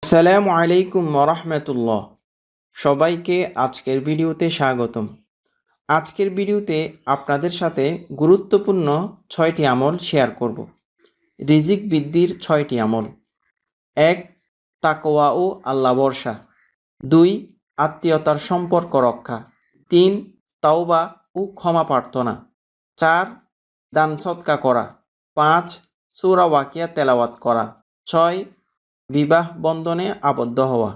আসসালামু আলাইকুম ওয়া সবাইকে আজকের ভিডিওতে স্বাগতম। আজকের ভিডিওতে আপনাদের সাথে গুরুত্বপূর্ণ 6টি আমল শেয়ার করব। রিজিক বৃদ্ধির 6টি আমল। 1. তাকওয়া ও আল্লাহ ভরসা। 2. আত্মীয়তার সম্পর্ক রক্ষা। 3. তাওবা ও ক্ষমা প্রার্থনা। 4. দান সদকা করা। 5. সূরা ওয়াকিয়া তেলাওয়াত করা। 6. বিবাহ বন্ধনে আবদ্ধ হওয়া।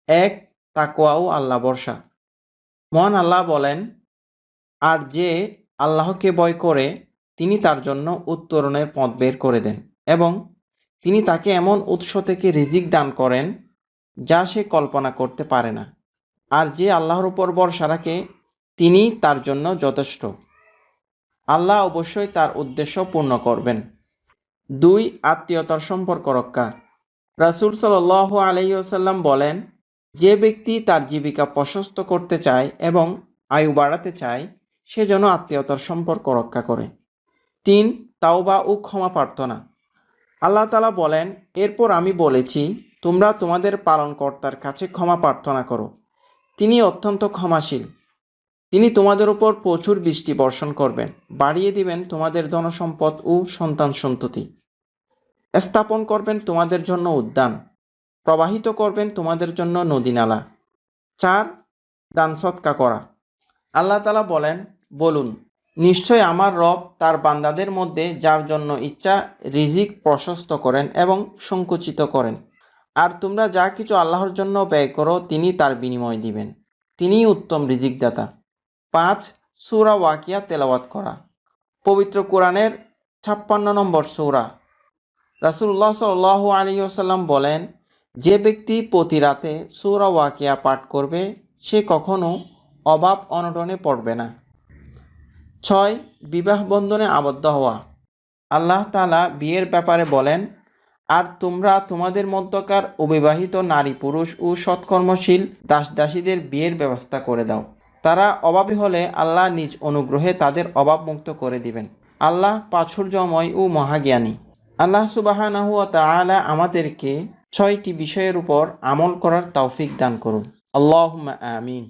1. তাকওয়া ও আল্লাহ ভরসা। মহান আল্লাহ বলেন, আর যে আল্লাহকে ভয় করে তিনি তার জন্য উত্তরণের পথ বের করে দেন এবং তিনি তাকে এমন উৎস থেকে রিজিক দান করেন যা সে কল্পনা করতে পারে না। আর যে আল্লাহর উপর ভরসা রাখে তিনি তার জন্য যথেষ্ট। আল্লাহ অবশ্যই তার উদ্দেশ্য পূর্ণ করবেন। 2. আত্মীয়তার সম্পর্ক রক্ষা। রাসূল সাল্লাল্লাহু আলাইহি ওয়াসাল্লাম বলেন, যে ব্যক্তি তার জীবিকা প্রশস্ত করতে চায় এবং আয়ু বাড়াতে চায় সে যেন আত্মীয়তার সম্পর্ক রক্ষা করে। 3. তাওবা ও ক্ষমা প্রার্থনা। আল্লাহ তাআলা বলেন, এরপর আমি বলেছি তোমরা তোমাদের পালনকর্তার কাছে ক্ষমা প্রার্থনা করো, তিনি অত্যন্ত ক্ষমাশীল। তিনি তোমাদের উপর প্রচুর বৃষ্টি বর্ষণ করবেন, বাড়িয়ে দিবেন তোমাদের ধনসম্পদ ও সন্তান সন্ততি, স্থাপন করবেন তোমাদের জন্য উদ্যান, প্রবাহিত করবেন তোমাদের জন্য নদী নালা। 4. দান সদকা করা। আল্লাহ তাআলা বলেন, বলুন, নিশ্চয় আমার রব তার বান্দাদের মধ্যে যার জন্য ইচ্ছা রিজিক প্রশস্ত করেন এবং সংকুচিত করেন। আর তোমরা যা কিছু আল্লাহর জন্য ব্যয় করো তিনি তার বিনিময় দিবেন, তিনিই উত্তম রিজিকদাতা। 5. সূরা ওয়াকিয়া তেলাওয়াত করা। পবিত্র কোরআনের 56 নম্বর সূরা। রাসূলুল্লাহ সাল্লাল্লাহু আলাইহি ওয়াসাল্লাম বলেন, যে ব্যক্তি প্রতি রাতে সূরা ওয়াকিয়া পাঠ করবে সে কখনো অভাব অনটনে পড়বে না। 6. বিবাহ বন্ধনে আবদ্ধ হওয়া। আল্লাহ তাআলা বিয়ের ব্যাপারে বলেন, আর তোমরা তোমাদের মধ্যকার অবিবাহিত নারী পুরুষ ও সৎকর্মশীল দাস দাসীদের বিয়ের ব্যবস্থা করে দাও। তারা অভাবী হলে আল্লাহ নিজ অনুগ্রহে তাদের অভাবমুক্ত করে দিবেন। আল্লাহ প্রাচুর্যময় ও মহাজ্ঞানী। আল্লাহ সুবহানাহু ওয়া তাআলা আমাদেরকে 6টি বিষয়ের উপর আমল করার তৌফিক দান করুন। আল্লাহুম্মা আমিন।